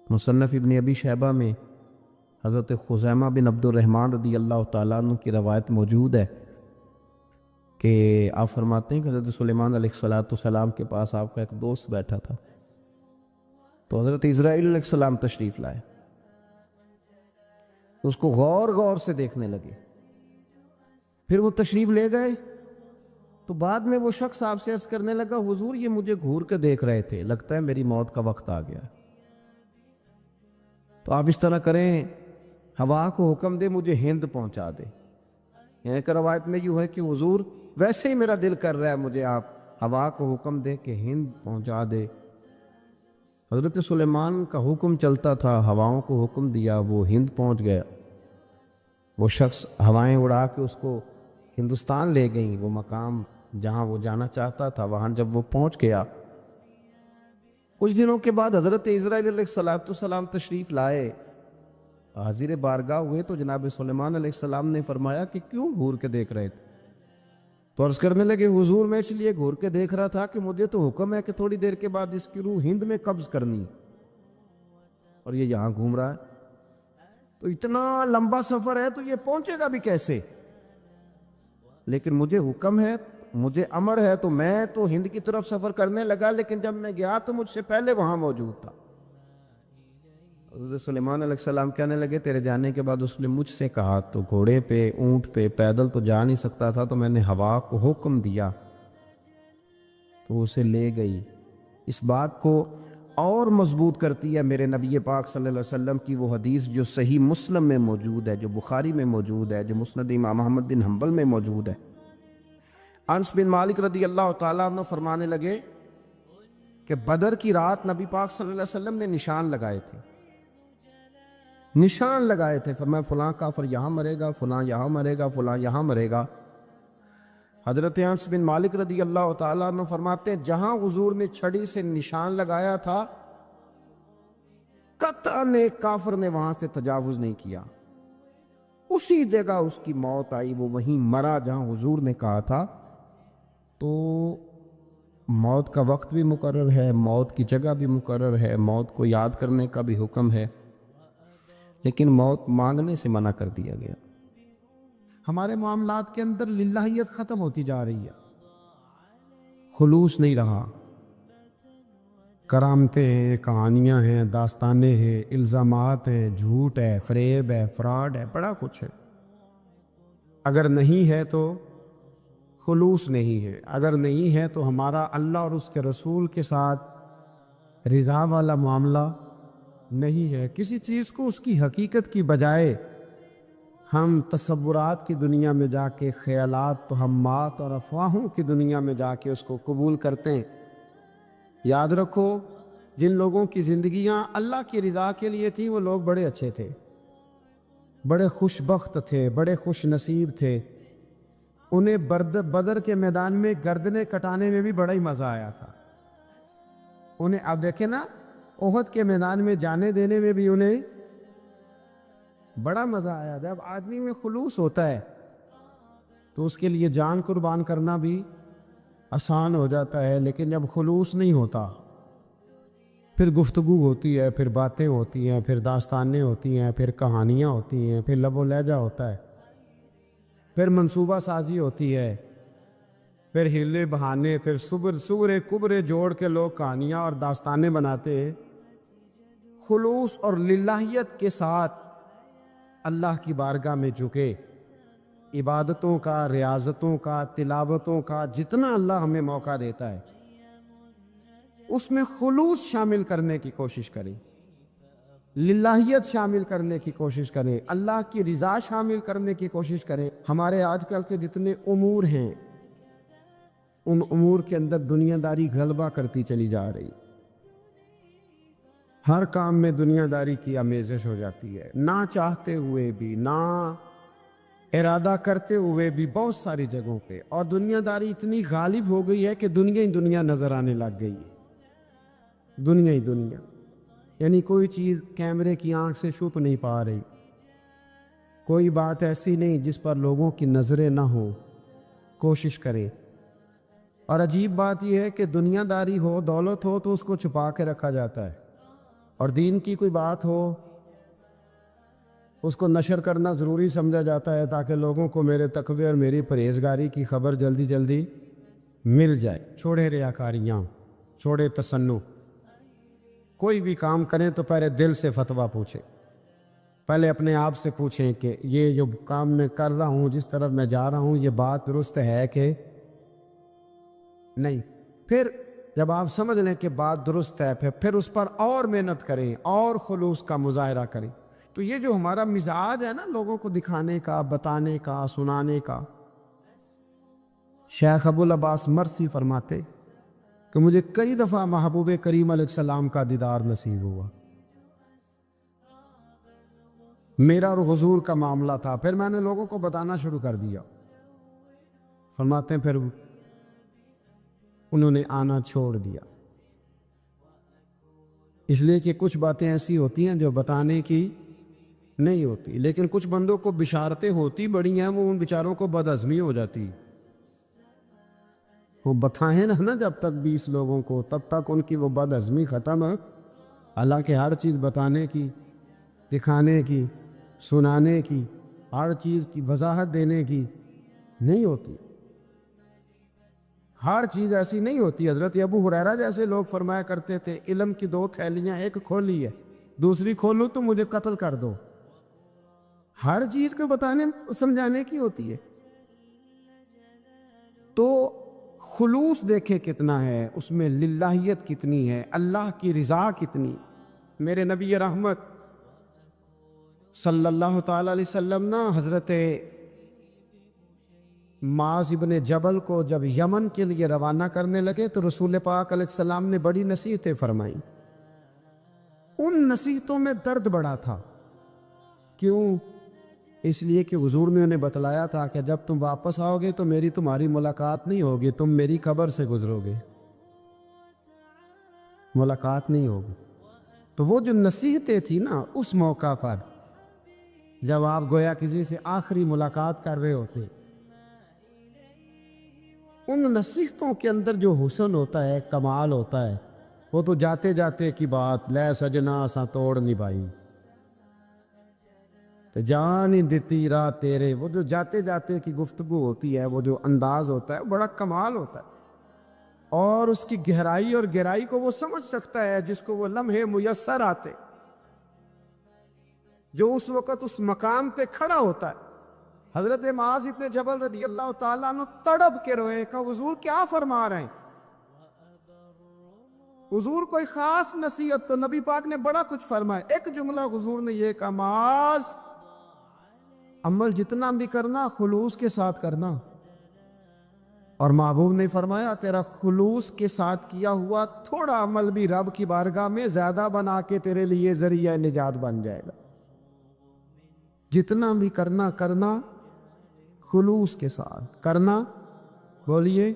مصنف ابن ابی شیبہ میں حضرت خزیمہ بن عبد الرحمن رضی اللہ تعالیٰ عنہ کی روایت موجود ہے کہ آپ فرماتے ہیں کہ حضرت سلیمان علیہ السلام کے پاس آپ کا ایک دوست بیٹھا تھا، تو حضرت اسرائیل علیہ السلام تشریف لائے، اس کو غور غور سے دیکھنے لگے، پھر وہ تشریف لے گئے، تو بعد میں وہ شخص آپ سے عرض کرنے لگا حضور یہ مجھے گھور کے دیکھ رہے تھے، لگتا ہے میری موت کا وقت آ گیا، تو آپ اس طرح کریں ہوا کو حکم دے مجھے ہند پہنچا دے۔ یہاں کا روایت میں یوں ہے کہ حضور ویسے ہی میرا دل کر رہا ہے مجھے آپ ہوا کو حکم دے کہ ہند پہنچا دے۔ حضرت سلیمان کا حکم چلتا تھا، ہواؤں کو حکم دیا، وہ ہند پہنچ گیا۔ وہ شخص ہوائیں اڑا کے اس کو ہندوستان لے گئیں، وہ مقام جہاں وہ جانا چاہتا تھا وہاں جب وہ پہنچ گیا، کچھ دنوں کے بعد حضرت اسرائیل علیہ السلام تشریف لائے، حاضر بارگاہ ہوئے، تو جناب سلیمان علیہ السلام نے فرمایا کہ کیوں گھور کے دیکھ رہے تھے؟ تو عرض کرنے لگے حضور میں اس لیے گھور کے دیکھ رہا تھا کہ مجھے تو حکم ہے کہ تھوڑی دیر کے بعد اس کی روح ہند میں قبض کرنی، اور یہ یہاں گھوم رہا ہے، تو اتنا لمبا سفر ہے تو یہ پہنچے گا بھی کیسے؟ لیکن مجھے حکم ہے، مجھے امر ہے، تو میں تو ہند کی طرف سفر کرنے لگا، لیکن جب میں گیا تو مجھ سے پہلے وہاں موجود تھا۔ حضرت سلیمان علیہ السلام کہنے لگے تیرے جانے کے بعد اس نے مجھ سے کہا، تو گھوڑے پہ، اونٹ پہ، پیدل تو جا نہیں سکتا تھا، تو میں نے ہوا کو حکم دیا تو اسے لے گئی۔ اس بات کو اور مضبوط کرتی ہے میرے نبی پاک صلی اللہ علیہ وسلم کی وہ حدیث جو صحیح مسلم میں موجود ہے، جو بخاری میں موجود ہے، جو مسند امام احمد بن حنبل میں موجود ہے۔ انس بن مالک رضی اللہ تعالیٰ عنہ فرمانے لگے کہ بدر کی رات نبی پاک صلی اللہ علیہ وسلم نے نشان لگائے تھے، نشان لگائے تھے، فرمایا فلاں کافر یہاں مرے گا، فلاں یہاں مرے گا، فلاں یہاں مرے گا۔ حضرت انس بن مالک رضی اللہ تعالیٰ عنہ فرماتے ہیں جہاں حضور نے چھڑی سے نشان لگایا تھا قطعاً ایک کافر نے وہاں سے تجاوز نہیں کیا، اسی جگہ اس کی موت آئی، وہ وہیں مرا جہاں حضور نے کہا تھا۔ تو موت کا وقت بھی مقرر ہے، موت کی جگہ بھی مقرر ہے، موت کو یاد کرنے کا بھی حکم ہے، لیکن موت مانگنے سے منع کر دیا گیا۔ ہمارے معاملات کے اندر للہیت ختم ہوتی جا رہی ہے، خلوص نہیں رہا، کرامتیں ہیں، کہانیاں ہیں، داستانیں ہیں، الزامات ہیں، جھوٹ ہے، فریب ہے، فراڈ ہے، بڑا کچھ ہے۔ اگر نہیں ہے تو خلوص نہیں ہے، اگر نہیں ہے تو ہمارا اللہ اور اس کے رسول کے ساتھ رضا والا معاملہ نہیں ہے۔ کسی چیز کو اس کی حقیقت کی بجائے ہم تصورات کی دنیا میں جا کے، خیالات، توہمات اور افواہوں کی دنیا میں جا کے اس کو قبول کرتے ہیں۔ یاد رکھو جن لوگوں کی زندگیاں اللہ کی رضا کے لیے تھیں وہ لوگ بڑے اچھے تھے، بڑے خوش بخت تھے، بڑے خوش نصیب تھے، انہیں بدر کے میدان میں گردنیں کٹانے میں بھی بڑا ہی مزہ آیا تھا انہیں۔ اب دیکھیں نا، احد کے میدان میں جانے دینے میں بھی انہیں بڑا مزہ آیا۔ جب آدمی میں خلوص ہوتا ہے تو اس کے لیے جان قربان کرنا بھی آسان ہو جاتا ہے، لیکن جب خلوص نہیں ہوتا پھر گفتگو ہوتی ہے، پھر باتیں ہوتی ہیں، پھر داستانیں ہوتی ہیں، پھر کہانیاں ہوتی ہیں، پھر لب و لہجہ ہوتا ہے، پھر منصوبہ سازی ہوتی ہے، پھر ہیلے بہانے، پھر سغرے کبرے جوڑ کے لوگ کہانیاں اور داستانیں بناتے ہیں۔ خلوص اور للہیت کے ساتھ اللہ کی بارگاہ میں جھکے، عبادتوں کا، ریاضتوں کا، تلاوتوں کا جتنا اللہ ہمیں موقع دیتا ہے اس میں خلوص شامل کرنے کی کوشش کریں، للہیت شامل کرنے کی کوشش کریں، اللہ کی رضا شامل کرنے کی کوشش کریں۔ ہمارے آج کل کے جتنے امور ہیں ان امور کے اندر دنیا داری غلبہ کرتی چلی جا رہی، ہر کام میں دنیا داری کی آمیزش ہو جاتی ہے، نہ چاہتے ہوئے بھی، نہ ارادہ کرتے ہوئے بھی، بہت ساری جگہوں پہ، اور دنیا داری اتنی غالب ہو گئی ہے کہ دنیا ہی دنیا نظر آنے لگ گئی ہے، دنیا ہی دنیا، یعنی کوئی چیز کیمرے کی آنکھ سے چھپ نہیں پا رہی، کوئی بات ایسی نہیں جس پر لوگوں کی نظریں نہ ہوں، کوشش کریں۔ اور عجیب بات یہ ہے کہ دنیا داری ہو، دولت ہو تو اس کو چھپا کے رکھا جاتا ہے، اور دین کی کوئی بات ہو اس کو نشر کرنا ضروری سمجھا جاتا ہے تاکہ لوگوں کو میرے تقوی اور میری پرہیزگاری کی خبر جلدی جلدی مل جائے۔ چھوڑے ریاکاریاں، چھوڑے تصنع، کوئی بھی کام کریں تو پہلے دل سے فتویٰ پوچھیں، پہلے اپنے آپ سے پوچھیں کہ یہ جو کام میں کر رہا ہوں، جس طرف میں جا رہا ہوں، یہ بات درست ہے کہ نہیں۔ پھر جب آپ سمجھ لیں کہ بات درست ہے پھر اس پر اور محنت کریں اور خلوص کا مظاہرہ کریں۔ تو یہ جو ہمارا مزاج ہے نا لوگوں کو دکھانے کا، بتانے کا، سنانے کا، شیخ ابو العباس مرسی فرماتے کہ مجھے کئی دفعہ محبوب کریم علیہ السلام کا دیدار نصیب ہوا، میرا اور حضور کا معاملہ تھا، پھر میں نے لوگوں کو بتانا شروع کر دیا۔ فرماتے ہیں پھر انہوں نے آنا چھوڑ دیا، اس لیے کہ کچھ باتیں ایسی ہوتی ہیں جو بتانے کی نہیں ہوتی، لیکن کچھ بندوں کو بشارتیں ہوتی بڑی ہیں، وہ ان بیچاروں کو بدہضمی ہو جاتی، وہ بتائیں نا جب تک 20 لوگوں کو، تب تک ان کی وہ بدہضمی ختم ہے۔ حالانکہ ہر چیز بتانے کی، دکھانے کی، سنانے کی، ہر چیز کی وضاحت دینے کی نہیں ہوتی، ہر چیز ایسی نہیں ہوتی۔ حضرت ابو ہریرہ جیسے لوگ فرمایا کرتے تھے علم کی 2 تھیلیاں، ایک کھولی ہے، دوسری کھولوں تو مجھے قتل کر دو۔ ہر چیز کو بتانے سمجھانے کی ہوتی ہے۔ تو خلوص دیکھے کتنا ہے اس میں، للہیت کتنی ہے، اللہ کی رضا کتنی۔ میرے نبی رحمت صلی اللہ تعالی علیہ وسلم نا حضرت معاذ ابن جبل کو جب یمن کے لیے روانہ کرنے لگے تو رسول پاک علیہ السلام نے بڑی نصیحتیں فرمائیں۔ ان نصیحتوں میں درد بڑا تھا، کیوں؟ اس لیے کہ حضور نے انہیں بتلایا تھا کہ جب تم واپس آؤ گے تو میری تمہاری ملاقات نہیں ہوگی، تم میری قبر سے گزرو گے، ملاقات نہیں ہوگی۔ تو وہ جو نصیحتیں تھیں نا اس موقع پر جب آپ گویا کسی سے آخری ملاقات کر رہے ہوتے، ان نصیحتوں کے اندر جو حسن ہوتا ہے، کمال ہوتا ہے، وہ تو جاتے جاتے کی بات، لے سجنا اساں توڑ نہیں پائی تے جان ہی دتی راہ تیرے، وہ جو جاتے جاتے کی گفتگو ہوتی ہے، وہ جو انداز ہوتا ہے، بڑا کمال ہوتا ہے، اور اس کی گہرائی اور گہرائی کو وہ سمجھ سکتا ہے جس کو وہ لمحے میسر آتے، جو اس وقت اس مقام پہ کھڑا ہوتا ہے۔ حضرت معاذ ابن جبل رضی اللہ تعالیٰ عنہ تڑپ کے روئے کہ حضور کیا فرما رہے ہیں؟ حضور کوئی خاص نصیحت تو نبی پاک نے بڑا کچھ فرمایا، ایک جملہ حضور نے یہ کہا، معاذ عمل جتنا بھی کرنا خلوص کے ساتھ کرنا، اور محبوب نے فرمایا تیرا خلوص کے ساتھ کیا ہوا تھوڑا عمل بھی رب کی بارگاہ میں زیادہ بنا کے تیرے لیے ذریعہ نجات بن جائے گا۔ جتنا بھی کرنا خلوص کے ساتھ کرنا، بولیے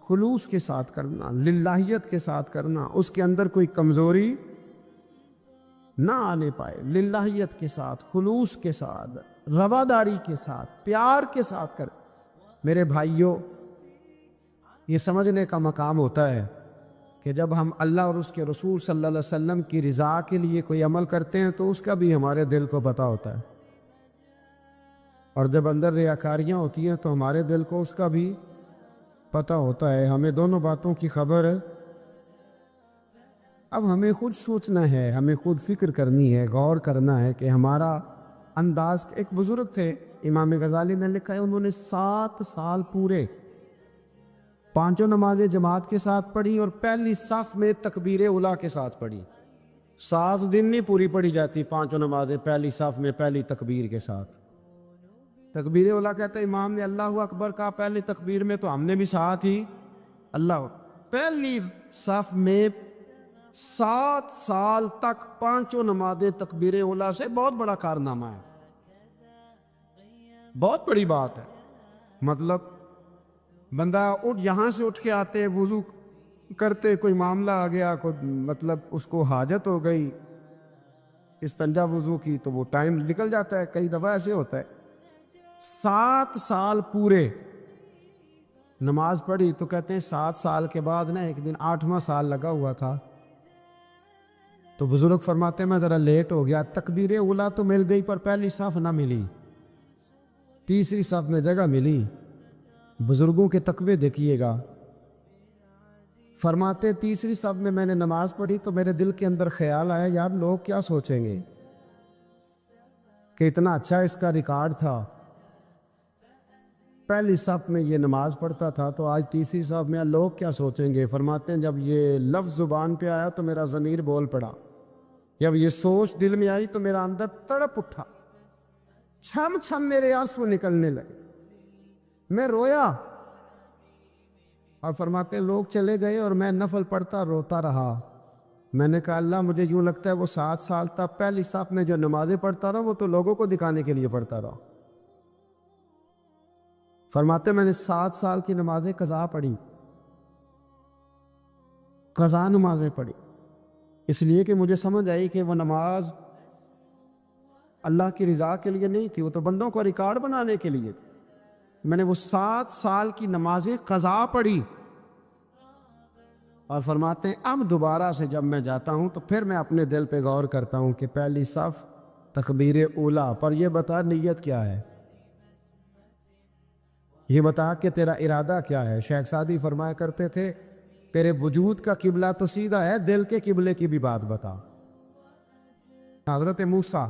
خلوص کے ساتھ کرنا، للہیت کے ساتھ کرنا، اس کے اندر کوئی کمزوری نہ آنے پائے، للہیت کے ساتھ، خلوص کے ساتھ، رواداری کے ساتھ، پیار کے ساتھ کر۔ میرے بھائیوں، یہ سمجھنے کا مقام ہوتا ہے کہ جب ہم اللہ اور اس کے رسول صلی اللہ علیہ وسلم کی رضا کے لیے کوئی عمل کرتے ہیں تو اس کا بھی ہمارے دل کو پتہ ہوتا ہے، اور جب اندر ریاکاریاں ہوتی ہیں تو ہمارے دل کو اس کا بھی پتہ ہوتا ہے۔ ہمیں دونوں باتوں کی خبر ہے۔ اب ہمیں خود سوچنا ہے، ہمیں خود فکر کرنی ہے، غور کرنا ہے کہ ہمارا انداز۔ ایک بزرگ تھے امام غزالی نے لکھا ہے، انہوں نے 7 سال پورے 5 نمازیں جماعت کے ساتھ پڑھی اور پہلی صف میں تکبیر اولیٰ کے ساتھ پڑھی۔ 7 دن نہیں پوری پڑھی جاتی 5 نمازیں پہلی صف میں پہلی تکبیر کے ساتھ۔ تکبیر اولیٰ کہتا ہے امام نے اللہ اکبر کہا پہلی تکبیر میں تو ہم نے بھی ساتھ ہی اللہ، پہلی صف میں 7 سال تک 5 نمازیں تکبیر اولیٰ سے، بہت بڑا کارنامہ ہے، بہت بڑی بات ہے۔ مطلب بندہ یہاں سے اٹھ کے آتے، وضو کرتے، کوئی معاملہ آ گیا، کوئی مطلب اس کو حاجت ہو گئی استنجا وضو کی، تو وہ ٹائم نکل جاتا ہے، کئی دفعہ ایسے ہوتا ہے۔ 7 سال پورے نماز پڑھی، تو کہتے ہیں 7 سال کے بعد نا ایک دن 8واں سال لگا ہوا تھا، تو بزرگ فرماتے ہیں میں ذرا لیٹ ہو گیا، تکبیر اولا تو مل گئی پر پہلی صف نہ ملی، تیسری صف میں جگہ ملی۔ بزرگوں کے تقوی دیکھیے گا، فرماتے تیسری صف میں نے نماز پڑھی تو میرے دل کے اندر خیال آیا یار لوگ کیا سوچیں گے کہ اتنا اچھا اس کا ریکارڈ تھا، پہلی صف میں یہ نماز پڑھتا تھا تو آج تیسری صف میں لوگ کیا سوچیں گے۔ فرماتے ہیں جب یہ لفظ زبان پہ آیا تو میرا ضمیر بول پڑا، جب یہ سوچ دل میں آئی تو میرا اندر تڑپ اٹھا، چھم چھم میرے آنسو نکلنے لگے، میں رویا۔ اور فرماتے ہیں لوگ چلے گئے اور میں نفل پڑھتا روتا رہا۔ میں نے کہا اللہ مجھے یوں لگتا ہے وہ 7 سال تک پہلی صف میں جو نمازیں پڑھتا رہا وہ تو لوگوں کو دکھانے کے لیے پڑھتا رہا۔ فرماتے میں نے 7 سال کی نمازیں قضا پڑھی، قضا نمازیں پڑھی، اس لیے کہ مجھے سمجھ آئی کہ وہ نماز اللہ کی رضا کے لیے نہیں تھی، وہ تو بندوں کو ریکارڈ بنانے کے لیے تھی۔ میں نے وہ 7 سال کی نمازیں قضا پڑھی، اور فرماتے ہیں اب دوبارہ سے جب میں جاتا ہوں تو پھر میں اپنے دل پہ غور کرتا ہوں کہ پہلی صف تکبیر اولا پر یہ بتا نیت کیا ہے، یہ بتا کہ تیرا ارادہ کیا ہے۔ شیخ سعدی فرمایا کرتے تھے تیرے وجود کا قبلہ تو سیدھا ہے، دل کے قبلے کی بھی بات بتا۔ حضرت موسیٰ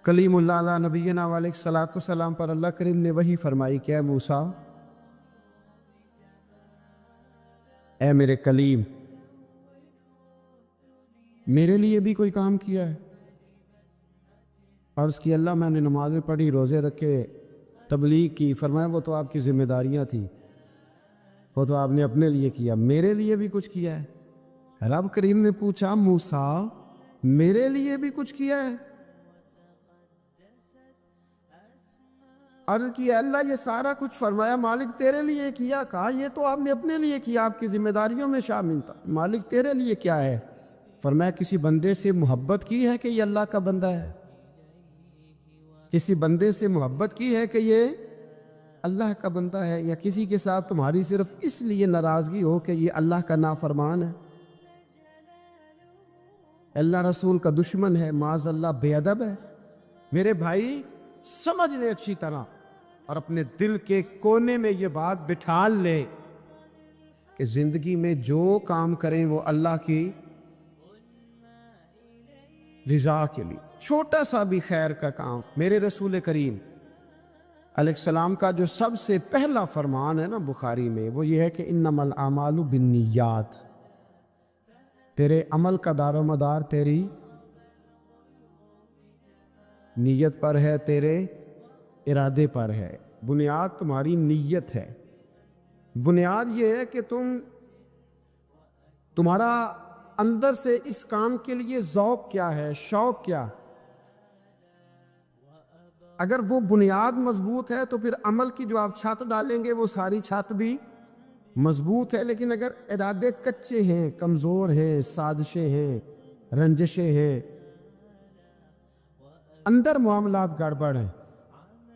کلیم اللہ علیہ نبینا علیہ الصلوۃ والسلام پر اللہ کریم نے وحی فرمائی کہ اے موسیٰ، اے میرے کلیم، میرے لیے بھی کوئی کام کیا ہے؟ عرض کی اللہ میں نے نمازیں پڑھی، روزے رکھے، تبلیغ کی۔ فرمایا وہ تو آپ کی ذمہ داریاں تھیں، وہ تو آپ نے اپنے لیے کیا، میرے لیے بھی کچھ کیا ہے؟ رب کریم نے پوچھا موسیٰ میرے لیے بھی کچھ کیا ہے؟ عرض کی اللہ یہ سارا کچھ، فرمایا مالک تیرے لیے کیا۔ کہا یہ تو آپ نے اپنے لیے کیا، آپ کی ذمہ داریوں میں شامل تھا۔ مالک تیرے لیے کیا ہے؟ فرمایا کسی بندے سے محبت کی ہے کہ یہ اللہ کا بندہ ہے، کسی بندے سے محبت کی ہے کہ یہ اللہ کا بندہ ہے، یا کسی کے ساتھ تمہاری صرف اس لیے ناراضگی ہو کہ یہ اللہ کا نافرمان ہے، اللہ رسول کا دشمن ہے، معاذ اللہ بے ادب ہے؟ میرے بھائی سمجھ لے اچھی طرح اور اپنے دل کے کونے میں یہ بات بٹھا لے کہ زندگی میں جو کام کریں وہ اللہ کی رضا کے لیے، چھوٹا سا بھی خیر کا کام۔ میرے رسول کریم علیہ السلام کا جو سب سے پہلا فرمان ہے نا بخاری میں، وہ یہ ہے کہ انما الاعمال بالنیات، تیرے عمل کا دار و مدار تیری نیت پر ہے، تیرے ارادے پر ہے۔ بنیاد تمہاری نیت ہے، بنیاد یہ ہے کہ تمہارا اندر سے اس کام کے لیے ذوق کیا ہے، شوق کیا۔ اگر وہ بنیاد مضبوط ہے تو پھر عمل کی جو آپ چھت ڈالیں گے وہ ساری چھت بھی مضبوط ہے، لیکن اگر ارادے کچے ہیں، کمزور ہیں، سازشیں ہیں، رنجشیں ہیں، اندر معاملات گڑبڑ ہیں،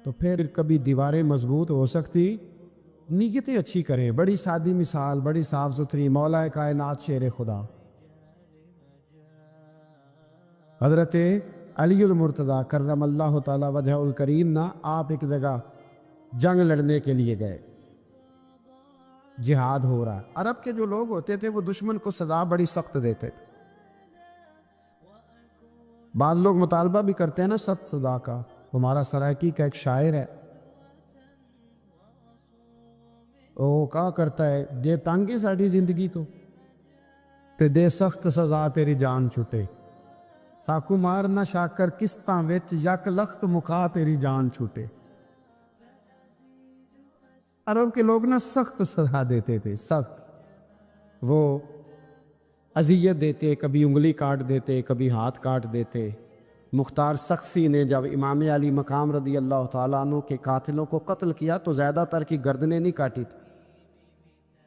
تو پھر کبھی دیواریں مضبوط ہو سکتی، نیتیں اچھی کریں۔ بڑی سادی مثال، بڑی صاف ستھری، مولا کائنات شیر خدا حضرت علی المرتضیٰ کرم اللہ تعالی وجہ الکریم نا، آپ ایک جگہ جنگ لڑنے کے لیے گئے، جہاد ہو رہا ہے۔ عرب کے جو لوگ ہوتے تھے وہ دشمن کو سزا بڑی سخت دیتے تھے، بعض لوگ مطالبہ بھی کرتے ہیں نا سخت سزا کا۔ ہمارا سرائکی کا ایک شاعر ہے، وہ کہا کرتا ہے دے تانگی ساڑھی زندگی تو تے دے سخت سزا تیری جان چھٹے، ساکو مار نہ شاکر کستاں وچ یک لخت مکا تیری جان چھوٹے۔ عرب کے لوگ نا سخت سزا دیتے تھے، سخت، وہ اذیت دیتے، کبھی انگلی کاٹ دیتے، کبھی ہاتھ کاٹ دیتے۔ مختار سقفی نے جب امام علی مقام رضی اللہ تعالیٰ عنہ کے قاتلوں کو قتل کیا تو زیادہ تر کی گردنیں نہیں کاٹی تھی،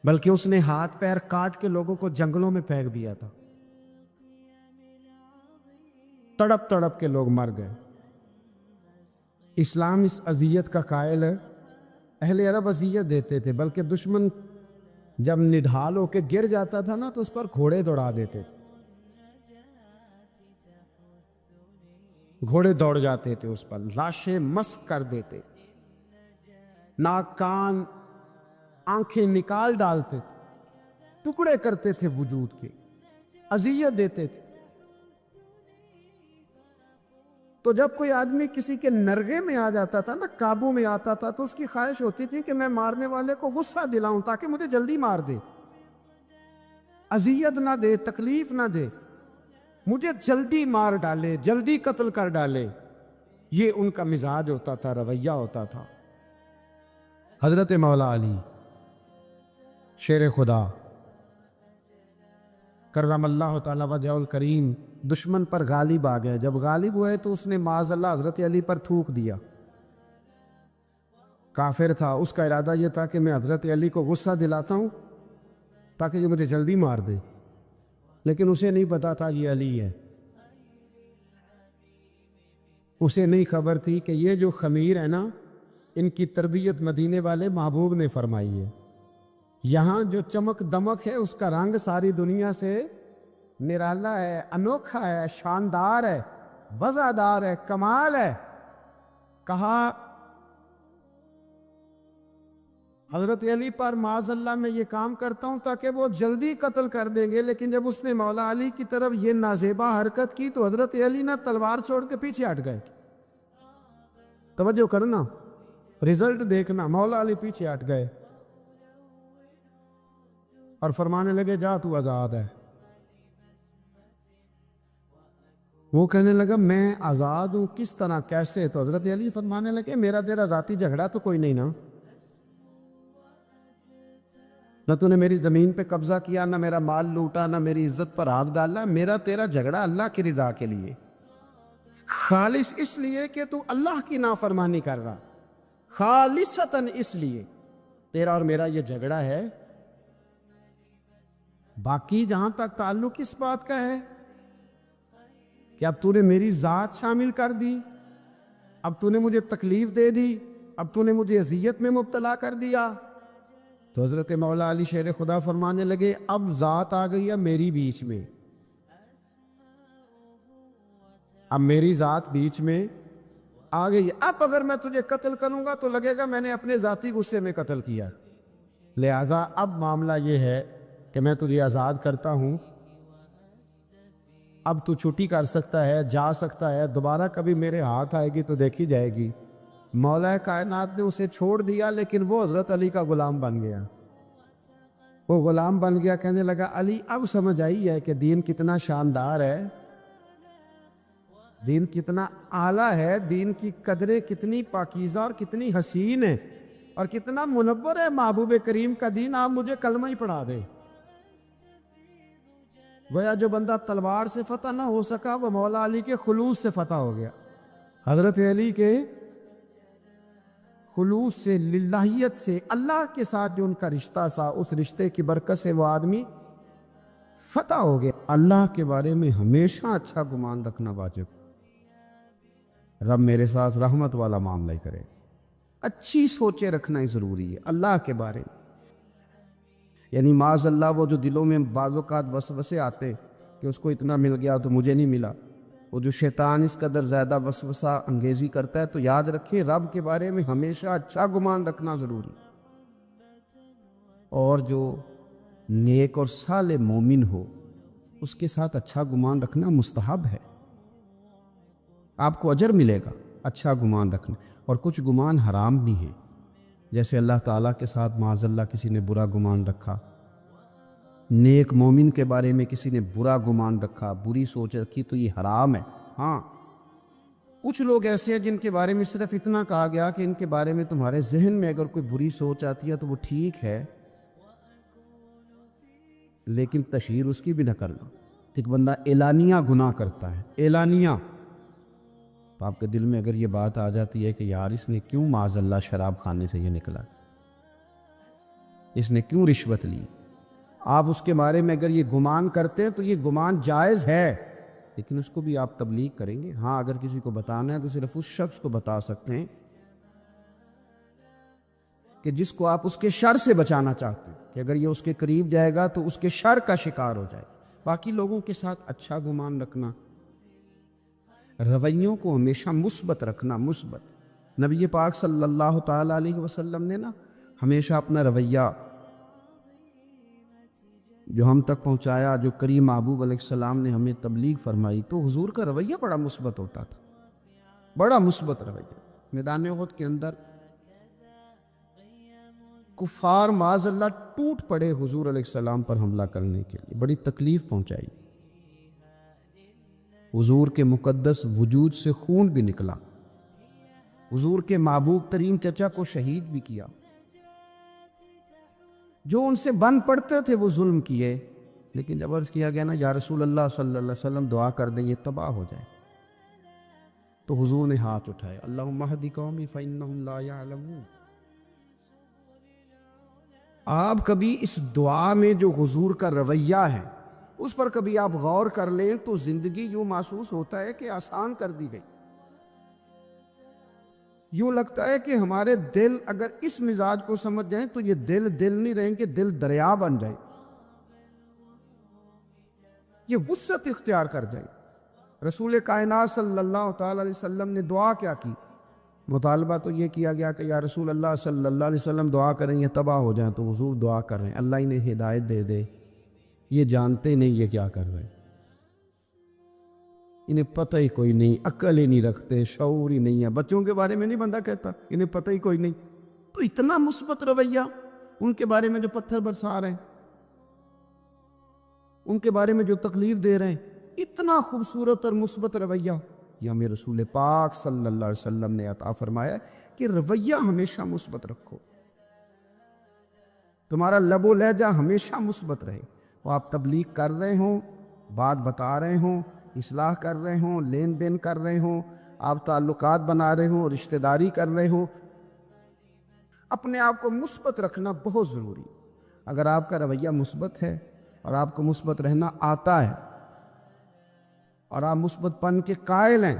بلکہ اس نے ہاتھ پیر کاٹ کے لوگوں کو جنگلوں میں پھینک دیا تھا، تڑپ تڑپ کے لوگ مر گئے۔ اسلام اس اذیت کا قائل ہے۔ اہل عرب اذیت دیتے تھے، بلکہ دشمن جب نڈھال ہو کے گر جاتا تھا نا تو اس پر گھوڑے دوڑا دیتے تھے، گھوڑے دوڑ جاتے تھے اس پر، لاشیں مسک کر دیتے، ناک کان آنکھیں نکال ڈالتے تھے، ٹکڑے کرتے تھے وجود کے، اذیت دیتے تھے۔ تو جب کوئی آدمی کسی کے نرغے میں آ جاتا تھا نا، قابو میں آتا تھا، تو اس کی خواہش ہوتی تھی کہ میں مارنے والے کو غصہ دلاؤں تاکہ مجھے جلدی مار دے، اذیت نہ دے، تکلیف نہ دے، مجھے جلدی مار ڈالے، جلدی قتل کر ڈالے۔ یہ ان کا مزاج ہوتا تھا، رویہ ہوتا تھا۔ حضرت مولا علی شیر خدا کرم اللہ تعالی وجہ الکریم دشمن پر غالب آ گئے۔ جب غالب ہوئے تو اس نے معاذ اللہ حضرت علی پر تھوک دیا۔ کافر تھا، اس کا ارادہ یہ تھا کہ میں حضرت علی کو غصہ دلاتا ہوں تاکہ یہ مجھے جلدی مار دے، لیکن اسے نہیں پتا تھا یہ علی ہے۔ اسے نہیں خبر تھی کہ یہ جو خمیر ہے نا، ان کی تربیت مدینے والے محبوب نے فرمائی ہے۔ یہاں جو چمک دمک ہے اس کا رنگ ساری دنیا سے نرالا ہے، انوکھا ہے، شاندار ہے، وزادار ہے، کمال ہے۔ کہا حضرت علی پر معاذ اللہ میں یہ کام کرتا ہوں تاکہ وہ جلدی قتل کر دیں گے، لیکن جب اس نے مولا علی کی طرف یہ نازیبا حرکت کی تو حضرت علی نہ تلوار چھوڑ کے پیچھے ہٹ گئے۔ توجہ کرنا، رزلٹ دیکھنا، مولا علی پیچھے ہٹ گئے اور فرمانے لگے جا تو آزاد ہے۔ وہ کہنے لگا میں آزاد ہوں، کس طرح، کیسے؟ تو حضرت علی فرمانے لگے میرا تیرا ذاتی جھگڑا تو کوئی نہیں نا، نہ تو نے میری زمین پہ قبضہ کیا، نہ میرا مال لوٹا، نہ میری عزت پر ہاتھ ڈالا۔ میرا تیرا جھگڑا اللہ کی رضا کے لیے، خالص اس لیے کہ تو اللہ کی نافرمانی کر رہا، خالصتاً اس لیے تیرا اور میرا یہ جھگڑا ہے۔ باقی جہاں تک تعلق اس بات کا ہے کہ اب تو نے میری ذات شامل کر دی، اب تو نے مجھے تکلیف دے دی، اب تو نے مجھے اذیت میں مبتلا کر دیا، تو حضرت مولا علی شیر خدا فرمانے لگے اب ذات آ گئی ہے میری بیچ میں، اب میری ذات بیچ میں آ گئی، اب اگر میں تجھے قتل کروں گا تو لگے گا میں نے اپنے ذاتی غصے میں قتل کیا، لہٰذا اب معاملہ یہ ہے کہ میں تجھے آزاد کرتا ہوں، اب تو چھٹی کر سکتا ہے، جا سکتا ہے، دوبارہ کبھی میرے ہاتھ آئے گی تو دیکھی جائے گی۔ مولا کائنات نے اسے چھوڑ دیا، لیکن وہ حضرت علی کا غلام بن گیا، وہ غلام بن گیا۔ کہنے لگا علی اب سمجھ آئی ہے کہ دین کتنا شاندار ہے، دین کتنا اعلیٰ ہے، دین کی قدریں کتنی پاکیزہ اور کتنی حسین ہے، اور کتنا منور ہے محبوب کریم کا دین، آپ مجھے کلمہ ہی پڑھا دیں۔ گویا جو بندہ تلوار سے فتح نہ ہو سکا وہ مولا علی کے خلوص سے فتح ہو گیا۔ حضرت علی کے خلوص سے، للہیت سے، اللہ کے ساتھ جو ان کا رشتہ تھا، اس رشتے کی برکت سے وہ آدمی فتح ہو گیا۔ اللہ کے بارے میں ہمیشہ اچھا گمان رکھنا واجب، رب میرے ساتھ رحمت والا معاملہ ہی کرے، اچھی سوچیں رکھنا ہی ضروری ہے اللہ کے بارے میں۔ یعنی معاذ اللہ وہ جو دلوں میں بعض اوقات وسوسے آتے کہ اس کو اتنا مل گیا تو مجھے نہیں ملا، وہ جو شیطان اس قدر زیادہ وسوسہ انگیزی کرتا ہے، تو یاد رکھیں رب کے بارے میں ہمیشہ اچھا گمان رکھنا ضروری، اور جو نیک اور صالح مومن ہو اس کے ساتھ اچھا گمان رکھنا مستحب ہے، آپ کو اجر ملے گا اچھا گمان رکھنا۔ اور کچھ گمان حرام بھی ہیں، جیسے اللہ تعالیٰ کے ساتھ معاذ اللہ کسی نے برا گمان رکھا، نیک مومن کے بارے میں کسی نے برا گمان رکھا، بری سوچ رکھی، تو یہ حرام ہے۔ ہاں کچھ لوگ ایسے ہیں جن کے بارے میں صرف اتنا کہا گیا کہ ان کے بارے میں تمہارے ذہن میں اگر کوئی بری سوچ آتی ہے تو وہ ٹھیک ہے، لیکن تشہیر اس کی بھی نہ کرنا۔ ایک بندہ اعلانیہ گناہ کرتا ہے، اعلانیہ، تو آپ کے دل میں اگر یہ بات آ جاتی ہے کہ یار اس نے کیوں معاذ اللہ شراب خانے سے یہ نکلا، اس نے کیوں رشوت لی، آپ اس کے بارے میں اگر یہ گمان کرتے ہیں تو یہ گمان جائز ہے، لیکن اس کو بھی آپ تبلیغ کریں گے۔ ہاں اگر کسی کو بتانا ہے تو صرف اس شخص کو بتا سکتے ہیں کہ جس کو آپ اس کے شر سے بچانا چاہتے ہیں، کہ اگر یہ اس کے قریب جائے گا تو اس کے شر کا شکار ہو جائے۔ باقی لوگوں کے ساتھ اچھا گمان رکھنا، رویوں کو ہمیشہ مثبت رکھنا، مثبت۔ نبی پاک صلی اللہ تعالیٰ علیہ وسلم نے نا ہمیشہ اپنا رویہ جو ہم تک پہنچایا، جو کریم محبوب علیہ السلام نے ہمیں تبلیغ فرمائی، تو حضور کا رویہ بڑا مثبت ہوتا تھا، بڑا مثبت رویہ۔ میدان احد کے اندر کفار معاذ اللہ ٹوٹ پڑے حضور علیہ السلام پر حملہ کرنے کے لیے، بڑی تکلیف پہنچائی، حضور کے مقدس وجود سے خون بھی نکلا، حضور کے محبوب ترین چچا کو شہید بھی کیا، جو ان سے بن پڑتے تھے وہ ظلم کیے، لیکن جب عرض کیا گیا نا یا رسول اللہ صلی اللہ علیہ وسلم دعا کر دیں یہ تباہ ہو جائے، تو حضور نے ہاتھ اٹھائے، اللہم اہد قومی فإنہم لا یعلمون۔ آپ کبھی اس دعا میں جو حضور کا رویہ ہے اس پر کبھی آپ غور کر لیں تو زندگی یوں محسوس ہوتا ہے کہ آسان کر دی گئی، یوں لگتا ہے کہ ہمارے دل اگر اس مزاج کو سمجھ جائیں تو یہ دل نہیں رہیں کہ دل دریا بن جائے، یہ وسعت اختیار کر جائے۔ رسول کائنات صلی اللہ تعالی علیہ وسلم نے دعا کیا کی؟ مطالبہ تو یہ کیا گیا کہ یا رسول اللہ صلی اللہ علیہ وسلم دعا کریں یہ تباہ ہو جائیں، تو حضور دعا کر رہے ہیں اللہ انہیں ہدایت دے دے، یہ جانتے نہیں یہ کیا کر رہے ہیں، انہیں پتہ ہی کوئی نہیں، عقل ہی نہیں رکھتے، شعور ہی نہیں ہے۔ بچوں کے بارے میں نہیں بندہ کہتا انہیں پتہ ہی کوئی نہیں، تو اتنا مثبت رویہ ان کے بارے میں جو پتھر برسا رہے ہیں، ان کے بارے میں جو تکلیف دے رہے ہیں، اتنا خوبصورت اور مثبت رویہ یہ ہمیں رسول پاک صلی اللہ علیہ وسلم نے عطا فرمایا کہ رویہ ہمیشہ مثبت رکھو، تمہارا لب و لہجہ ہمیشہ مثبت رہے، وہ آپ تبلیغ کر رہے ہوں، بات بتا رہے ہوں، اصلاح کر رہے ہوں، لین دین کر رہے ہوں، آپ تعلقات بنا رہے ہوں، رشتہ داری کر رہے ہوں، اپنے آپ کو مثبت رکھنا بہت ضروری۔ اگر آپ کا رویہ مثبت ہے اور آپ کو مثبت رہنا آتا ہے اور آپ مثبت پن کے قائل ہیں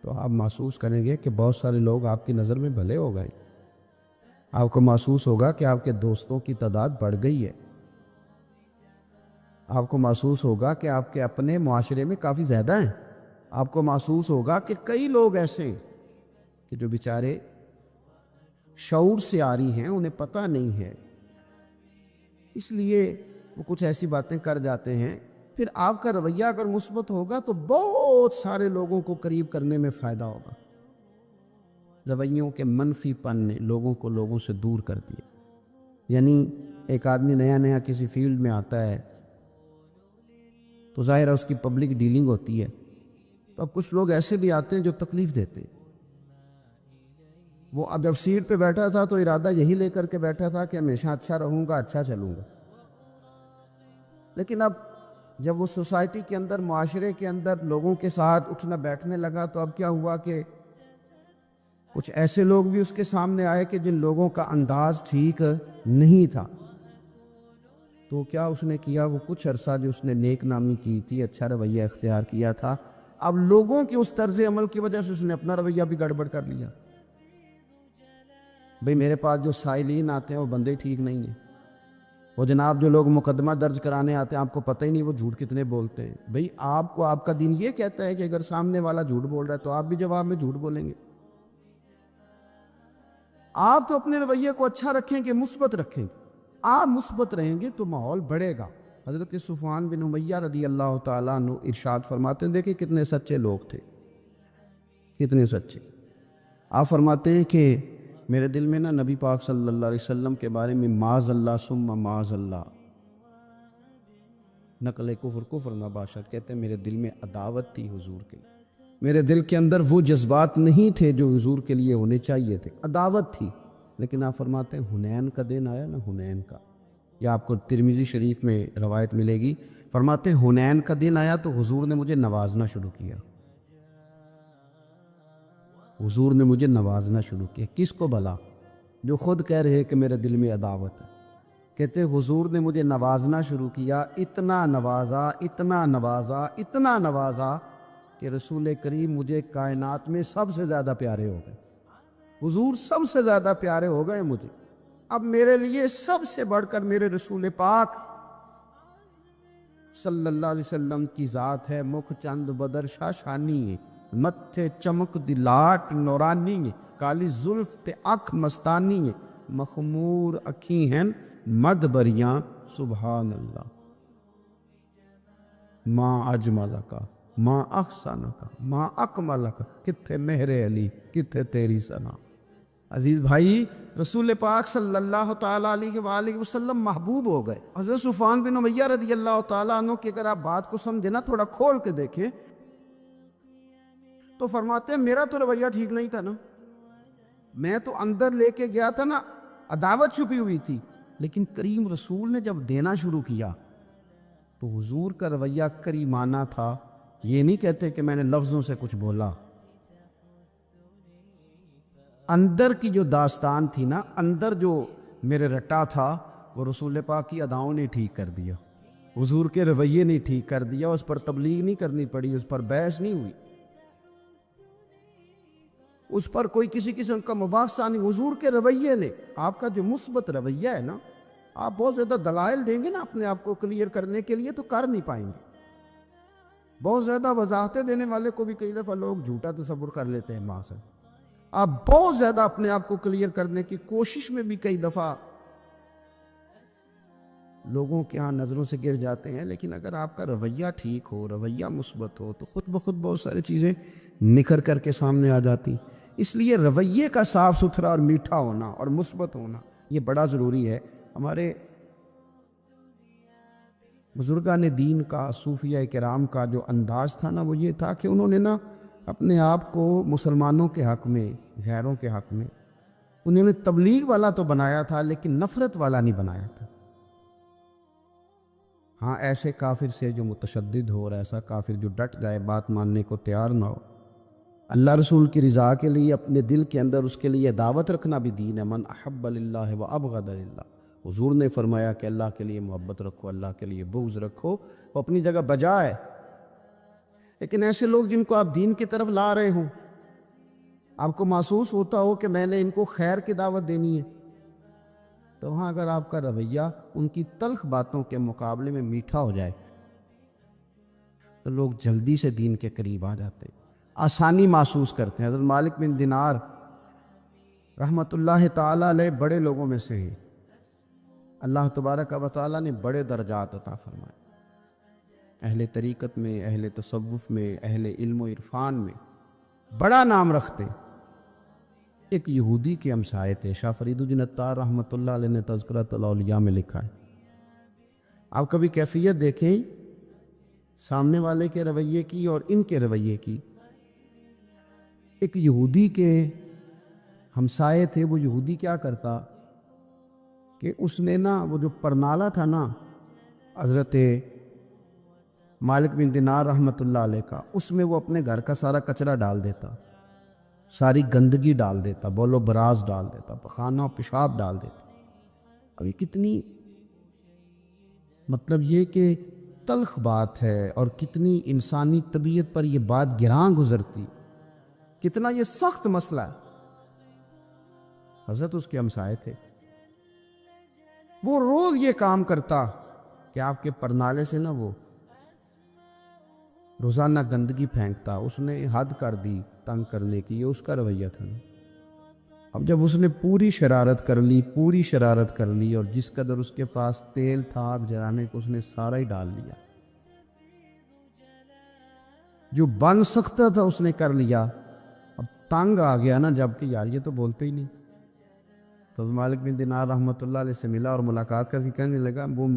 تو آپ محسوس کریں گے کہ بہت سارے لوگ آپ کی نظر میں بھلے ہو گئے، آپ کو محسوس ہوگا کہ آپ کے دوستوں کی تعداد بڑھ گئی ہے، آپ کو محسوس ہوگا کہ آپ کے اپنے معاشرے میں کافی زیادہ ہیں، آپ کو محسوس ہوگا کہ کئی لوگ ایسے ہیں کہ جو بیچارے شعور سے عاری ہیں، انہیں پتہ نہیں ہے، اس لیے وہ کچھ ایسی باتیں کر جاتے ہیں۔ پھر آپ کا رویہ اگر مثبت ہوگا تو بہت سارے لوگوں کو قریب کرنے میں فائدہ ہوگا۔ رویوں کے منفی پن نے لوگوں کو لوگوں سے دور کر دیا، یعنی ایک آدمی نیا کسی فیلڈ میں آتا ہے تو ظاہر ہے اس کی پبلک ڈیلنگ ہوتی ہے، تو اب کچھ لوگ ایسے بھی آتے ہیں جو تکلیف دیتے ہیں۔ وہ اب جب سیٹ پہ بیٹھا تھا تو ارادہ یہی لے کر کے بیٹھا تھا کہ ہمیشہ اچھا رہوں گا، اچھا چلوں گا، لیکن اب جب وہ سوسائٹی کے اندر، معاشرے کے اندر لوگوں کے ساتھ اٹھنا بیٹھنے لگا تو اب کیا ہوا کہ کچھ ایسے لوگ بھی اس کے سامنے آئے کہ جن لوگوں کا انداز ٹھیک نہیں تھا، تو کیا اس نے کیا؟ وہ کچھ عرصہ جو اس نے نیک نامی کی تھی، اچھا رویہ اختیار کیا تھا، اب لوگوں کی اس طرز عمل کی وجہ سے اس نے اپنا رویہ بھی گڑبڑ کر لیا۔ بھئی میرے پاس جو سائلین آتے ہیں وہ بندے ٹھیک نہیں ہیں، وہ جناب جو لوگ مقدمہ درج کرانے آتے ہیں آپ کو پتہ ہی نہیں وہ جھوٹ کتنے بولتے ہیں۔ بھئی آپ کو آپ کا دین یہ کہتا ہے کہ اگر سامنے والا جھوٹ بول رہا ہے تو آپ بھی جواب میں جھوٹ بولیں گے؟ آپ تو اپنے رویے کو اچھا رکھیں کہ مثبت رکھیں، آپ مثبت رہیں گے تو ماحول بڑھے گا۔ حضرت صفوان بن امیہ رضی اللہ تعالیٰ عنہ ارشاد فرماتے ہیں، دیکھیں کتنے سچے لوگ تھے، کتنے سچے۔ آپ فرماتے ہیں کہ میرے دل میں نا نبی پاک صلی اللہ علیہ وسلم کے بارے میں معاذ اللہ ثم معاذ اللہ، نقل کفر نباشت، کہتے ہیں میرے دل میں عداوت تھی حضور کے لیے، میرے دل کے اندر وہ جذبات نہیں تھے جو حضور کے لیے ہونے چاہیے تھے، عداوت تھی۔ لیکن آپ فرماتے ہیں حنین کا دن آیا نا، حنین کا، یا آپ کو ترمذی شریف میں روایت ملے گی، فرماتے ہیں حنین کا دن آیا تو حضور نے مجھے نوازنا شروع کیا، حضور نے مجھے نوازنا شروع کیا۔ کس کو بھلا؟ جو خود کہہ رہے کہ میرے دل میں عداوت ہے، کہتے حضور نے مجھے نوازنا شروع کیا، اتنا نوازا، اتنا نوازا، اتنا نوازا کہ رسول کریم مجھے کائنات میں سب سے زیادہ پیارے ہو گئے، حضور سب سے زیادہ پیارے ہو گئے مجھے۔ اب میرے لیے سب سے بڑھ کر میرے رسول پاک صلی اللہ علیہ وسلم کی ذات ہے مکھ چند بدر شاشانی ہے، متھے چمک دی لاٹ نورانی ہے، کالی زلف تے اکھ مستانی ہے، مخمور اکھی ہیں مد بریاں سبحان اللہ۔ ماں اجمل کا ماں احسن کا ماں اکمل کا، کتھے مہر علی کتھے تیری ثنا۔ عزیز بھائی، رسول پاک صلی اللہ تعالیٰ علیہ وآلہ وسلم محبوب ہو گئے۔ حضرت صفوان بن امیہ رضی اللہ تعالیٰ عنہ کی اگر آپ بات کو سمجھیں نا، تھوڑا کھول کے دیکھیں تو فرماتے ہیں میرا تو رویہ ٹھیک نہیں تھا نا، میں تو اندر لے کے گیا تھا نا، عداوت چھپی ہوئی تھی، لیکن کریم رسول نے جب دینا شروع کیا تو حضور کا رویہ کریمانہ تھا۔ یہ نہیں کہتے کہ میں نے لفظوں سے کچھ بولا، اندر کی جو داستان تھی نا، اندر جو میرے رٹا تھا، وہ رسول پاک کی اداؤں نے ٹھیک کر دیا، حضور کے رویے نے ٹھیک کر دیا۔ اس پر تبلیغ نہیں کرنی پڑی، اس پر بحث نہیں ہوئی، اس پر کوئی کسی قسم کا مباحثہ نہیں۔ حضور کے رویے نے، آپ کا جو مثبت رویہ ہے نا، آپ بہت زیادہ دلائل دیں گے نا اپنے آپ کو کلیئر کرنے کے لیے تو کر نہیں پائیں گے۔ بہت زیادہ وضاحتیں دینے والے کو بھی کئی دفعہ لوگ جھوٹا تصور کر لیتے ہیں ماں سے۔ آپ بہت زیادہ اپنے آپ کو کلیئر کرنے کی کوشش میں بھی کئی دفعہ لوگوں کے ہاں نظروں سے گر جاتے ہیں، لیکن اگر آپ کا رویہ ٹھیک ہو، رویہ مثبت ہو، تو خود بخود بہت ساری چیزیں نکھر کر کے سامنے آ جاتی۔ اس لیے رویے کا صاف ستھرا اور میٹھا ہونا اور مثبت ہونا یہ بڑا ضروری ہے۔ ہمارے بزرگان دین کا، صوفیہ کرام کا جو انداز تھا نا، وہ یہ تھا کہ انہوں نے نا اپنے آپ کو مسلمانوں کے حق میں، غیروں کے حق میں، انہوں نے تبلیغ والا تو بنایا تھا لیکن نفرت والا نہیں بنایا تھا۔ ہاں، ایسے کافر سے جو متشدد ہو اور ایسا کافر جو ڈٹ جائے، بات ماننے کو تیار نہ ہو، اللہ رسول کی رضا کے لیے اپنے دل کے اندر اس کے لیے دعوت رکھنا بھی دین ہے۔ من احب للہ و ابغض للہ، حضور نے فرمایا کہ اللہ کے لیے محبت رکھو، اللہ کے لیے بغض رکھو، وہ اپنی جگہ بجا ہے۔ لیکن ایسے لوگ جن کو آپ دین کی طرف لا رہے ہوں، آپ کو محسوس ہوتا ہو کہ میں نے ان کو خیر کی دعوت دینی ہے، تو وہاں اگر آپ کا رویہ ان کی تلخ باتوں کے مقابلے میں میٹھا ہو جائے تو لوگ جلدی سے دین کے قریب آ جاتے ہیں، آسانی محسوس کرتے ہیں۔ حضرت مالک بن دینار رحمۃ اللہ تعالیٰ علیہ بڑے لوگوں میں سے ہیں، اللہ تبارک و تعالیٰ نے بڑے درجات عطا فرمائے، اہل طریقت میں، اہل تصوف میں، اہل علم و عرفان میں بڑا نام رکھتے۔ ایک یہودی کے ہمسائے تھے، شاہ فرید الدین عطار رحمۃ اللہ علیہ نے تذکرۃ الاولیاء میں لکھا ہے۔ آپ کبھی کیفیت دیکھیں سامنے والے کے رویے کی اور ان کے رویے کی۔ ایک یہودی کے ہمسائے تھے، وہ یہودی کیا کرتا کہ اس نے نا وہ جو پرنالہ تھا نا حضرت مالک بن دینار رحمۃ اللہ علیہ کا، اس میں وہ اپنے گھر کا سارا کچرا ڈال دیتا، ساری گندگی ڈال دیتا، بول و براز ڈال دیتا، پخانہ و پیشاب ڈال دیتا۔ اب یہ کتنی مطلب یہ کہ تلخ بات ہے، اور کتنی انسانی طبیعت پر یہ بات گراں گزرتی، کتنا یہ سخت مسئلہ ہے۔ حضرت اس کے ہمسائے تھے، وہ روز یہ کام کرتا کہ آپ کے پرنالے سے نا وہ روزانہ گندگی پھینکتا۔ اس نے حد کر دی تنگ کرنے کی، یہ اس کا رویہ تھا نا۔ اب جب اس نے پوری شرارت کر لی اور جس قدر اس کے پاس تیل تھا آگ جلانے کو، اس نے سارا ہی ڈال لیا، جو بن سکتا تھا اس نے کر لیا۔ اب تنگ آ گیا نا جب کہ یار یہ تو بولتے ہی نہیں، تو مالک بن دینار رحمۃ اللہ علیہ سے ملا اور ملاقات کر کے کہنے لگا، وہ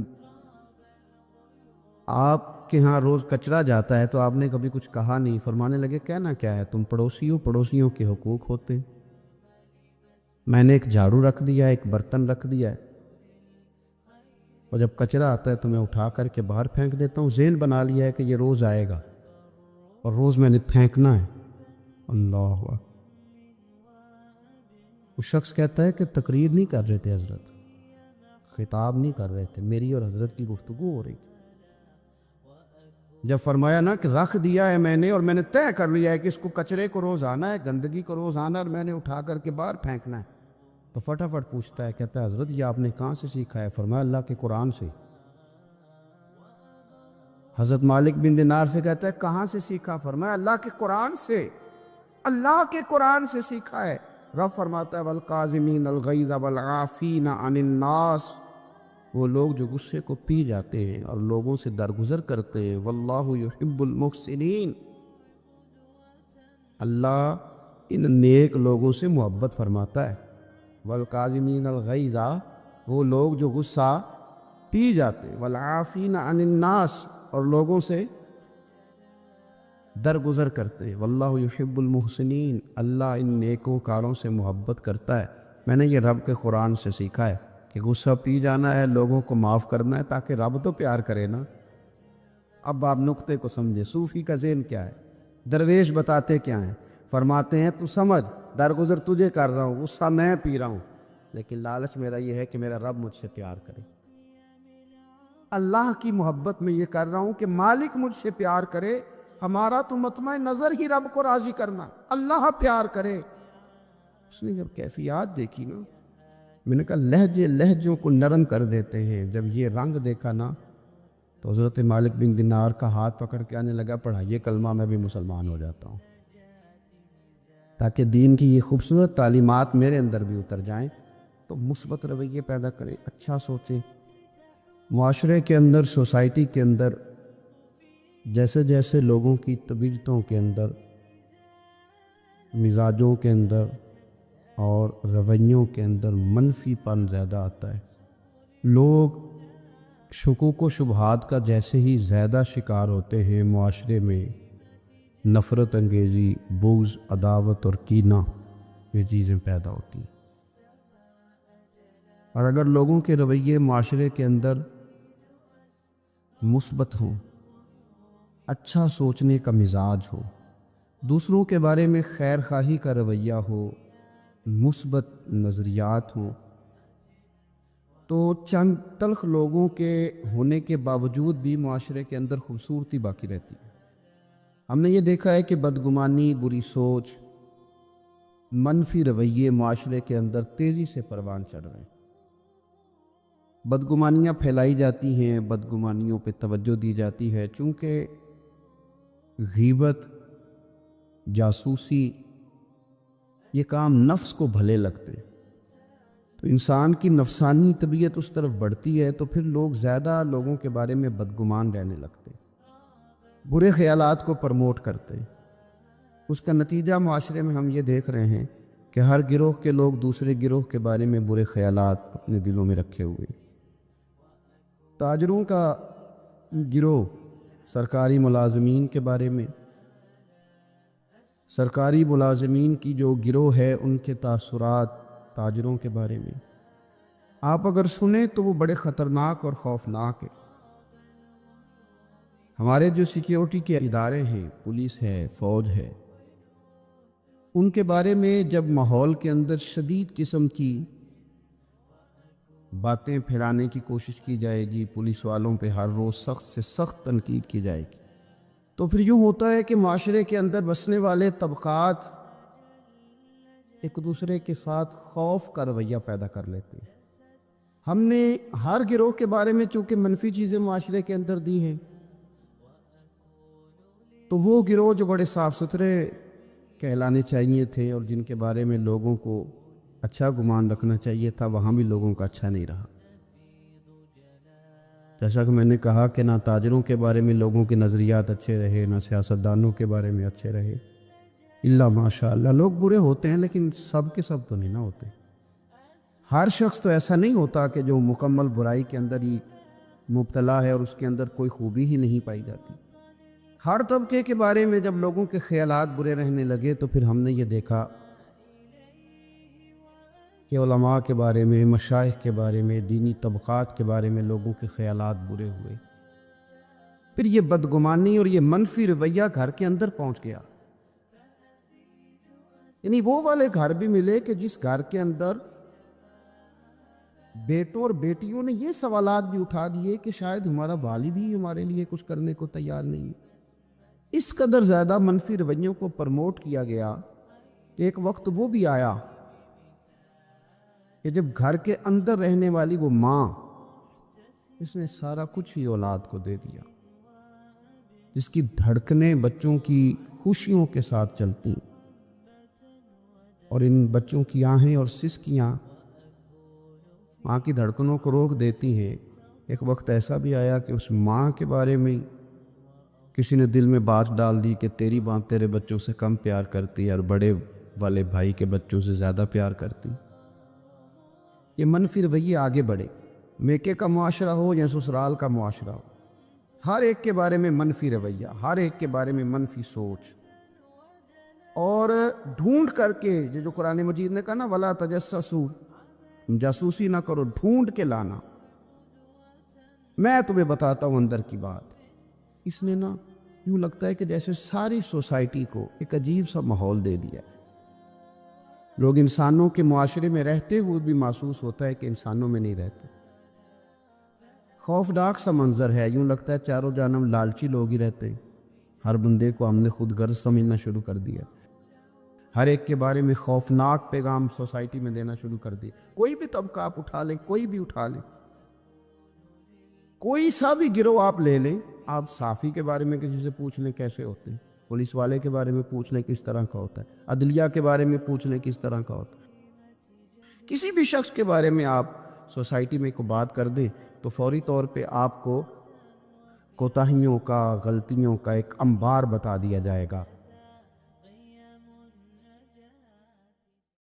آپ کے ہاں روز کچرا جاتا ہے تو آپ نے کبھی کچھ کہا نہیں۔ فرمانے لگے کہنا کیا ہے، تم پڑوسی ہو، پڑوسیوں کے حقوق ہوتے ہیں، میں نے ایک جھاڑو رکھ دیا ہے، ایک برتن رکھ دیا ہے، اور جب کچرا آتا ہے تو میں اٹھا کر کے باہر پھینک دیتا ہوں، ذہن بنا لیا ہے کہ یہ روز آئے گا اور روز میں نے پھینکنا ہے۔ اللہ اکبر۔ وہ شخص کہتا ہے کہ تقریر نہیں کر رہے تھے حضرت، خطاب نہیں کر رہے تھے، میری اور حضرت کی گفتگو ہو رہی تھی۔ جب فرمایا نا کہ رکھ دیا ہے میں نے، اور میں نے طے کر لیا ہے کہ اس کو کچرے کو روز آنا ہے، گندگی کو روز آنا ہے، اور میں نے اٹھا کر کے باہر پھینکنا ہے، تو فٹافٹ پوچھتا ہے، کہتا ہے حضرت یہ آپ نے کہاں سے سیکھا ہے؟ فرمایا اللہ کے قرآن سے۔ حضرت مالک بن دینار سے کہتا ہے کہاں سے سیکھا؟ فرمایا اللہ کے قرآن سے، اللہ کے قرآن سے سیکھا ہے۔ رب فرماتا ہے والقاظمین الغیظ والعافین عن الناس، وہ لوگ جو غصے کو پی جاتے ہیں اور لوگوں سے درگزر کرتے ہیں، واللہ یحب المحسنین، اللہ ان نیک لوگوں سے محبت فرماتا ہے۔ والقاظمین الغیظ، وہ لوگ جو غصہ پی جاتے ہیں، والعافین عن الناس، اور لوگوں سے درگزر کرتے ہیں، واللہ یحب المحسنین، اللہ ان نیکوں کاروں سے محبت کرتا ہے۔ میں نے یہ رب کے قرآن سے سیکھا ہے کہ غصہ پی جانا ہے، لوگوں کو معاف کرنا ہے، تاکہ رب تو پیار کرے نا۔ اب آپ نقطے کو سمجھے، صوفی کا ذہن کیا ہے، درویش بتاتے کیا ہیں، فرماتے ہیں تو سمجھ، درگزر تجھے کر رہا ہوں، غصہ میں پی رہا ہوں، لیکن لالچ میرا یہ ہے کہ میرا رب مجھ سے پیار کرے۔ اللہ کی محبت میں یہ کر رہا ہوں کہ مالک مجھ سے پیار کرے، ہمارا تو مطمع نظر ہی رب کو راضی کرنا، اللہ پیار کرے۔ اس نے جب کیفیات دیکھی نا، میں نے کہا لہجے لہجوں کو نرم کر دیتے ہیں، جب یہ رنگ دیکھا نا تو حضرت مالک بن دینار کا ہاتھ پکڑ کے آنے لگا پڑھائیے کلمہ، میں بھی مسلمان ہو جاتا ہوں، تاکہ دین کی یہ خوبصورت تعلیمات میرے اندر بھی اتر جائیں، تو مثبت رویے پیدا کریں، اچھا سوچیں۔ معاشرے کے اندر، سوسائٹی کے اندر جیسے جیسے لوگوں کی طبیعتوں کے اندر، مزاجوں کے اندر اور رویوں کے اندر منفی پن زیادہ آتا ہے، لوگ شکوک و شبہات کا جیسے ہی زیادہ شکار ہوتے ہیں، معاشرے میں نفرت انگیزی، بغض، عداوت اور کینہ، یہ چیزیں پیدا ہوتی ہیں۔ اور اگر لوگوں کے رویے معاشرے کے اندر مثبت ہوں، اچھا سوچنے کا مزاج ہو، دوسروں کے بارے میں خیر خواہی کا رویہ ہو، مثبت نظریات ہوں، تو چند تلخ لوگوں کے ہونے کے باوجود بھی معاشرے کے اندر خوبصورتی باقی رہتی ہے۔ ہم نے یہ دیکھا ہے کہ بدگمانی، بری سوچ، منفی رویے معاشرے کے اندر تیزی سے پروان چڑھ رہے ہیں۔ بدگمانیاں پھیلائی جاتی ہیں، بدگمانیوں پہ توجہ دی جاتی ہے، چونکہ غیبت، جاسوسی، یہ کام نفس کو بھلے لگتے ہیں، تو انسان کی نفسانی طبیعت اس طرف بڑھتی ہے، تو پھر لوگ زیادہ لوگوں کے بارے میں بدگمان رہنے لگتے ہیں، برے خیالات کو پرموٹ کرتے ہیں۔ اس کا نتیجہ معاشرے میں ہم یہ دیکھ رہے ہیں کہ ہر گروہ کے لوگ دوسرے گروہ کے بارے میں برے خیالات اپنے دلوں میں رکھے ہوئے ہیں۔ تاجروں کا گروہ سرکاری ملازمین کے بارے میں، سرکاری ملازمین کی جو گروہ ہے ان کے تاثرات تاجروں کے بارے میں آپ اگر سنیں تو وہ بڑے خطرناک اور خوفناک ہیں۔ ہمارے جو سیکیورٹی کے ادارے ہیں، پولیس ہے، فوج ہے، ان کے بارے میں جب ماحول کے اندر شدید قسم کی باتیں پھیلانے کی کوشش کی جائے گی، پولیس والوں پہ ہر روز سخت سے سخت تنقید کی جائے گی، تو پھر یوں ہوتا ہے کہ معاشرے کے اندر بسنے والے طبقات ایک دوسرے کے ساتھ خوف کا رویہ پیدا کر لیتے ہیں۔ ہم نے ہر گروہ کے بارے میں چونکہ منفی چیزیں معاشرے کے اندر دی ہیں، تو وہ گروہ جو بڑے صاف ستھرے کہلانے چاہیے تھے اور جن کے بارے میں لوگوں کو اچھا گمان رکھنا چاہیے تھا، وہاں بھی لوگوں کا اچھا نہیں رہا۔ جیسا کہ میں نے کہا کہ نہ تاجروں کے بارے میں لوگوں کے نظریات اچھے رہے، نہ سیاستدانوں کے بارے میں اچھے رہے، اللہ ماشاء اللہ لوگ برے ہوتے ہیں، لیکن سب کے سب تو نہیں نہ ہوتے۔ ہر شخص تو ایسا نہیں ہوتا کہ جو مکمل برائی کے اندر ہی مبتلا ہے اور اس کے اندر کوئی خوبی ہی نہیں پائی جاتی۔ ہر طبقے کے بارے میں جب لوگوں کے خیالات برے رہنے لگے تو پھر ہم نے یہ دیکھا کہ علماء کے بارے میں، مشائخ کے بارے میں، دینی طبقات کے بارے میں لوگوں کے خیالات برے ہوئے۔ پھر یہ بدگمانی اور یہ منفی رویہ گھر کے اندر پہنچ گیا، یعنی وہ والے گھر بھی ملے کہ جس گھر کے اندر بیٹوں اور بیٹیوں نے یہ سوالات بھی اٹھا دیے کہ شاید ہمارا والد ہی ہمارے لیے کچھ کرنے کو تیار نہیں۔ اس قدر زیادہ منفی رویوں کو پرموٹ کیا گیا کہ ایک وقت وہ بھی آیا کہ جب گھر کے اندر رہنے والی وہ ماں، اس نے سارا کچھ ہی اولاد کو دے دیا۔ جس کی دھڑکنیں بچوں کی خوشیوں کے ساتھ چلتی ہیں، اور ان بچوں کی آہیں اور سسکیاں ماں کی دھڑکنوں کو روک دیتی ہیں۔ ایک وقت ایسا بھی آیا کہ اس ماں کے بارے میں کسی نے دل میں بات ڈال دی کہ تیری ماں تیرے بچوں سے کم پیار کرتی ہے اور بڑے والے بھائی کے بچوں سے زیادہ پیار کرتی۔ یہ منفی رویے آگے بڑھے، میکے کا معاشرہ ہو یا سسرال کا معاشرہ ہو، ہر ایک کے بارے میں منفی رویہ، ہر ایک کے بارے میں منفی سوچ، اور ڈھونڈ کر کے جو قرآن مجید نے کہا نا وَلَا تَجَسَّسُوا، جاسوسی نہ کرو، ڈھونڈ کے لانا۔ میں تمہیں بتاتا ہوں اندر کی بات، اس نے نا یوں لگتا ہے کہ جیسے ساری سوسائٹی کو ایک عجیب سا ماحول دے دیا ہے۔ لوگ انسانوں کے معاشرے میں رہتے ہوئے بھی محسوس ہوتا ہے کہ انسانوں میں نہیں رہتے۔ خوفناک سا منظر ہے، یوں لگتا ہے چاروں جانب لالچی لوگ ہی رہتے ہیں۔ ہر بندے کو ہم نے خود غرض سمجھنا شروع کر دیا، ہر ایک کے بارے میں خوفناک پیغام سوسائٹی میں دینا شروع کر دیا۔ کوئی بھی طبقہ آپ اٹھا لیں، کوئی بھی اٹھا لیں، کوئی سا بھی گروہ آپ لے لیں، آپ صحافی کے بارے میں کسی سے پوچھ لیں کیسے ہوتے ہیں، پولیس والے کے بارے میں پوچھ لیں کس طرح کا ہوتا ہے، عدلیہ کے بارے میں پوچھ لیں کس طرح کا ہوتا ہے، کسی بھی شخص کے بارے میں آپ سوسائٹی میں کو بات کر دیں تو فوری طور پہ آپ کو کوتاہیوں کا، غلطیوں کا ایک انبار بتا دیا جائے گا۔